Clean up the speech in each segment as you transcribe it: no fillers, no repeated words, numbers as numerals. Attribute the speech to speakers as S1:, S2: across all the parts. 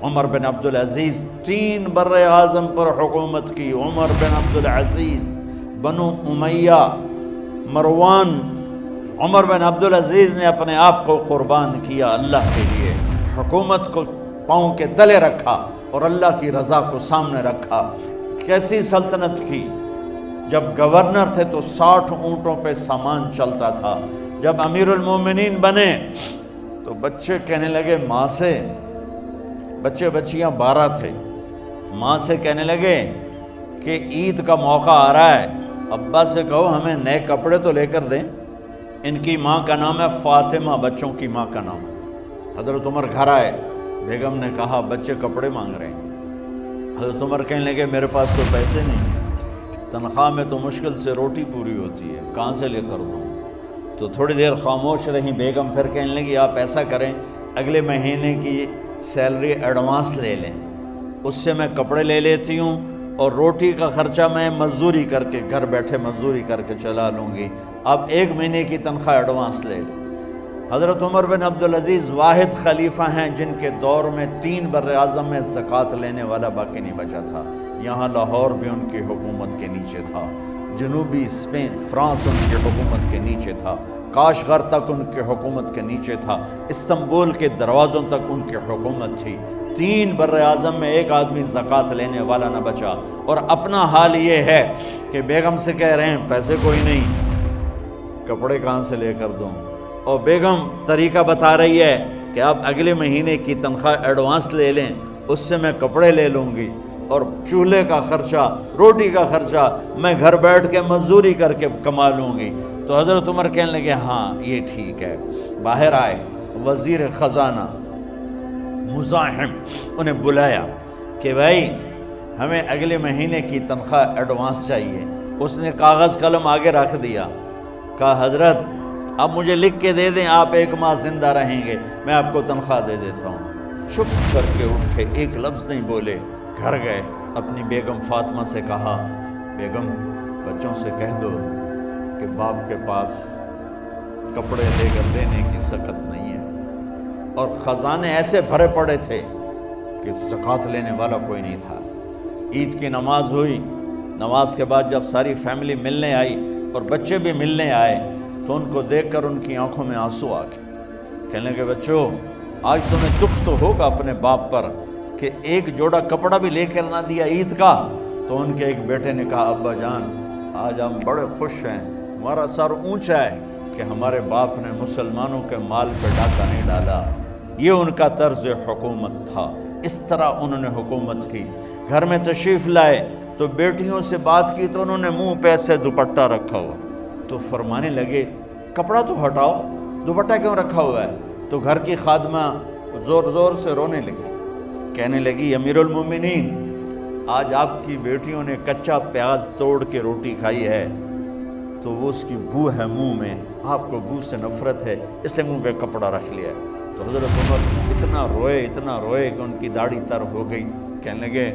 S1: عمر بن عبدالعزیز 3 بر اعظم پر حکومت کی. عمر بن عبدالعزیز، بنو امیہ، مروان. عمر بن عبدالعزیز نے اپنے آپ کو قربان کیا اللہ کے لیے، حکومت کو پاؤں کے تلے رکھا اور اللہ کی رضا کو سامنے رکھا. کیسی سلطنت کی؟ جب گورنر تھے تو 60 اونٹوں پہ سامان چلتا تھا. جب امیر المومنین بنے تو بچے کہنے لگے ماں سے، بچے بچیاں 12 تھے، ماں سے کہنے لگے کہ عید کا موقع آ رہا ہے، ابا سے کہو ہمیں نئے کپڑے تو لے کر دیں. ان کی ماں کا نام ہے فاطمہ، بچوں کی ماں کا نام. حضرت عمر گھر آئے، بیگم نے کہا بچے کپڑے مانگ رہے ہیں. حضرت عمر کہنے لگے میرے پاس تو پیسے نہیں ہیں، تنخواہ میں تو مشکل سے روٹی پوری ہوتی ہے، کہاں سے لے کر دوں؟ تو تھوڑی دیر خاموش رہیں بیگم، پھر کہنے لگی آپ ایسا کریں اگلے مہینے کی سیلری ایڈوانس لے لیں، اس سے میں کپڑے لے لیتی ہوں اور روٹی کا خرچہ میں مزدوری کر کے گھر بیٹھے مزدوری کر کے چلا لوں گی، آپ 1 مہینے کی تنخواہ ایڈوانس لے لیں. حضرت عمر بن عبدالعزیز واحد خلیفہ ہیں جن کے دور میں 3 بر اعظم میں زکوٰۃ لینے والا باقی نہیں بچا تھا. یہاں لاہور بھی ان کی حکومت کے نیچے تھا، جنوبی اسپین فرانس ان کی حکومت کے نیچے تھا، کاشغر تک ان کی حکومت کے نیچے تھا، استنبول کے دروازوں تک ان کی حکومت تھی. 3 بر اعظم میں ایک آدمی زکوٰۃ لینے والا نہ بچا. اور اپنا حال یہ ہے کہ بیگم سے کہہ رہے ہیں پیسے کوئی نہیں، کپڑے کہاں سے لے کر دوں؟ اور بیگم طریقہ بتا رہی ہے کہ آپ اگلے مہینے کی تنخواہ ایڈوانس لے لیں، اس سے میں کپڑے لے لوں گی اور چولہے کا خرچہ، روٹی کا خرچہ میں گھر بیٹھ کے مزدوری کر کے کما لوں گی. تو حضرت عمر کہنے لگے ہاں یہ ٹھیک ہے. باہر آئے وزیر خزانہ مزاحم، انہیں بلایا کہ بھائی ہمیں اگلے مہینے کی تنخواہ ایڈوانس چاہیے. اس نے کاغذ قلم آگے رکھ دیا، کہا حضرت آپ مجھے لکھ کے دے دیں، آپ 1 ماہ زندہ رہیں گے، میں آپ کو تنخواہ دے دیتا ہوں. چپ کر کے اٹھے، ایک لفظ نہیں بولے. گھر گئے، اپنی بیگم فاطمہ سے کہا بیگم بچوں سے کہہ دو کہ باپ کے پاس کپڑے لے کر دینے کی سخت نہیں ہے. اور خزانے ایسے بھرے پڑے تھے کہ زکوٰۃ لینے والا کوئی نہیں تھا. عید کی نماز ہوئی، نماز کے بعد جب ساری فیملی ملنے آئی اور بچے بھی ملنے آئے تو ان کو دیکھ کر ان کی آنکھوں میں آنسو آ گئے. کہنے لگے بچوں آج تمہیں دکھ تو ہوگا اپنے باپ پر کہ ایک جوڑا کپڑا بھی لے کر نہ دیا عید کا. تو ان کے ایک بیٹے نے کہا ابا جان آج ہم بڑے خوش ہیں، ہمارا سر اونچا ہے کہ ہمارے باپ نے مسلمانوں کے مال پہ ڈاکہ نہیں ڈالا. یہ ان کا طرز حکومت تھا، اس طرح انہوں نے حکومت کی. گھر میں تشریف لائے تو بیٹیوں سے بات کی تو انہوں نے منہ پہ سے دوپٹہ رکھا ہوا. تو فرمانے لگے کپڑا تو ہٹاؤ، دوپٹہ کیوں رکھا ہوا ہے؟ تو گھر کی خادمہ زور زور سے رونے لگی، کہنے لگی امیر المومنین آج آپ کی بیٹیوں نے کچا پیاز توڑ کے روٹی کھائی ہے تو وہ اس کی بو ہے منہ میں، آپ کو بو سے نفرت ہے اس لیے منہ پہ کپڑا رکھ لیا ہے. تو حضرت عمر اتنا روئے کہ ان کی داڑھی تر ہو گئی. کہنے لگے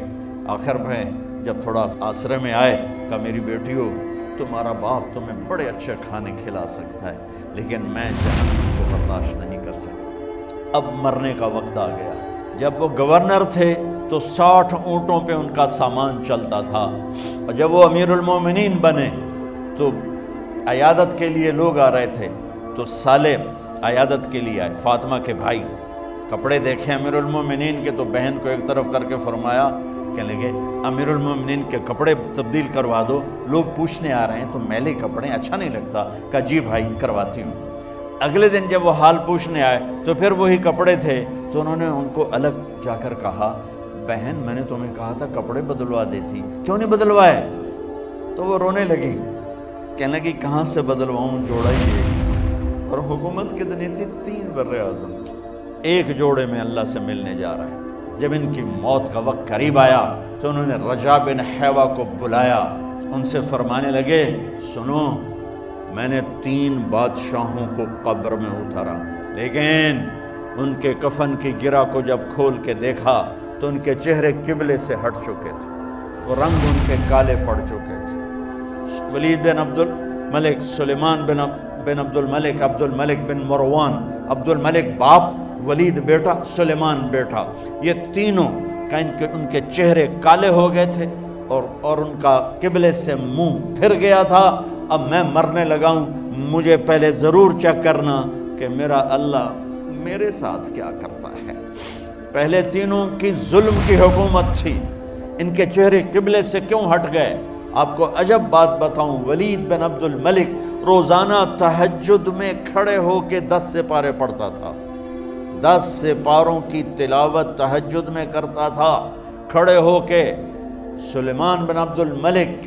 S1: آخر میں جب تھوڑا آسرے میں آئے کہا میری بیٹیوں تمہارا باپ تمہیں بڑے اچھے کھانے کھلا سکتا ہے لیکن میں جہنم کو برداشت نہیں کر سکتا. اب مرنے کا وقت آ گیا. جب وہ گورنر تھے تو 60 اونٹوں پہ ان کا سامان چلتا تھا، اور جب وہ امیر المومنین بنے تو عیادت کے لیے لوگ آ رہے تھے تو سالے عیادت کے لیے آئے. فاطمہ کے بھائی کپڑے دیکھے امیر المومنین کے تو بہن کو ایک طرف کر کے فرمایا، کہنے لگے امیر المومنین کے کپڑے تبدیل کروا دو، لوگ پوچھنے آ رہے ہیں تو میلے کپڑے اچھا نہیں لگتا. کہا جی بھائی کرواتی ہوں. اگلے دن جب وہ حال پوچھنے آئے تو پھر وہی کپڑے تھے تو انہوں نے ان کو الگ جا کر کہا بہن میں نے تمہیں کہا تھا کپڑے بدلوا دیتی، کیوں نہیں بدلوائے؟ تو وہ رونے لگی، کہنے لگی کہاں سے بدلواؤں، جوڑا ہی ہے. اور حکومت کتنی تھی؟ 3 بر اعظم. ایک جوڑے میں اللہ سے ملنے جا رہا ہے. جب ان کی موت کا وقت قریب آیا تو انہوں نے رجا بن حیوہ کو بلایا، ان سے فرمانے لگے سنو میں نے 3 بادشاہوں کو قبر میں اتارا لیکن ان کے کفن کی گرہ کو جب کھول کے دیکھا تو ان کے چہرے قبلے سے ہٹ چکے تھے، وہ رنگ ان کے کالے پڑ چکے تھے. ولید بن عبد الملک، سلیمان بن عبد الملک، عبد الملک بن مروان، عبد الملک باپ ولید بیٹا، سلیمان بیٹا، یہ تینوں کا ان کے چہرے کالے ہو گئے تھے اور ان کا قبلے سے منہ پھر گیا تھا۔ اب میں مرنے لگا ہوں، مجھے پہلے ضرور چیک کرنا کہ میرا اللہ میرے ساتھ کیا کرتا ہے۔ پہلے تینوں کی ظلم کی حکومت تھی، ان کے چہرے قبلے سے کیوں ہٹ گئے؟ آپ کو عجب بات بتاؤں، ولید بن عبد الملک روزانہ تہجد میں کھڑے ہو کے 10 سپارے پڑھتا تھا، 10 سپاروں کی تلاوت تہجد میں کرتا تھا کھڑے ہو کے۔ سلیمان بن عبد الملک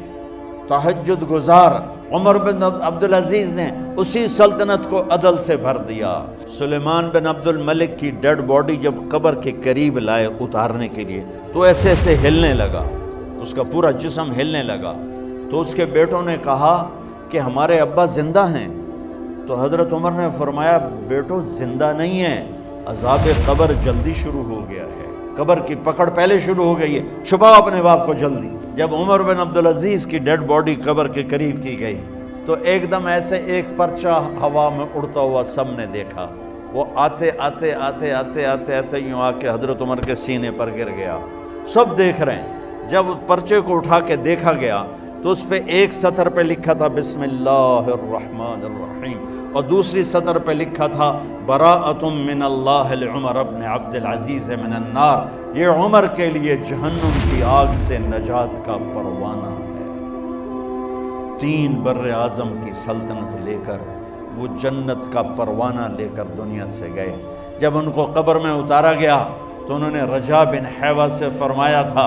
S1: تہجد گزار، عمر بن عبدالعزیز نے اسی سلطنت کو عدل سے بھر دیا۔ سلیمان بن عبد الملک کی ڈیڈ باڈی جب قبر کے قریب لائے اتارنے کے لیے تو ایسے ایسے ہلنے لگا، اس کا پورا جسم ہلنے لگا۔ تو اس کے بیٹوں نے کہا کہ ہمارے ابا زندہ ہیں، تو حضرت عمر نے فرمایا بیٹو زندہ نہیں ہیں، عذاب قبر جلدی شروع ہو گیا ہے، قبر کی پکڑ پہلے شروع ہو گئی ہے، چھپاؤ اپنے باپ کو جلدی۔ جب عمر بن عبدالعزیز کی ڈیڈ باڈی قبر کے قریب کی گئی تو ایک دم ایسے ایک پرچہ ہوا میں اڑتا ہوا سب نے دیکھا، وہ آتے آتے آتے آتے آتے آتے یوں آ کے حضرت عمر کے سینے پر گر گیا۔ سب دیکھ رہے ہیں۔ جب پرچے کو اٹھا کے دیکھا گیا تو اس پہ ایک سطر پہ لکھا تھا بسم اللہ الرحمن الرحیم، اور دوسری سطر پہ لکھا تھا براءۃ من اللہ لعمر بن عبد العزیز من النار، یہ عمر کے لیے جہنم کی آگ سے نجات کا پروانہ ہے۔ 3 بر اعظم کی سلطنت لے کر وہ جنت کا پروانہ لے کر دنیا سے گئے۔ جب ان کو قبر میں اتارا گیا تو انہوں نے رجا بن حیوہ سے فرمایا تھا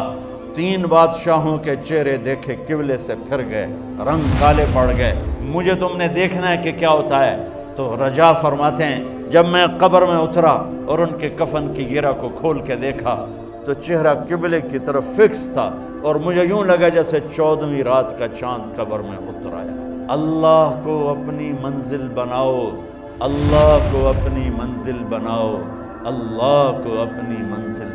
S1: 3 بادشاہوں کے چہرے دیکھے قبلے سے پھر گئے، رنگ کالے پڑ گئے، مجھے تم نے دیکھنا ہے کہ کیا ہوتا ہے۔ تو رجا فرماتے ہیں جب میں قبر میں اترا اور ان کے کفن کی گرہ کو کھول کے دیکھا تو چہرہ قبلے کی طرف فکس تھا، اور مجھے یوں لگا جیسے 14ویں رات کا چاند قبر میں اتر آیا۔ اللہ کو اپنی منزل بناؤ، اللہ کو اپنی منزل بناؤ، اللہ کو اپنی منزل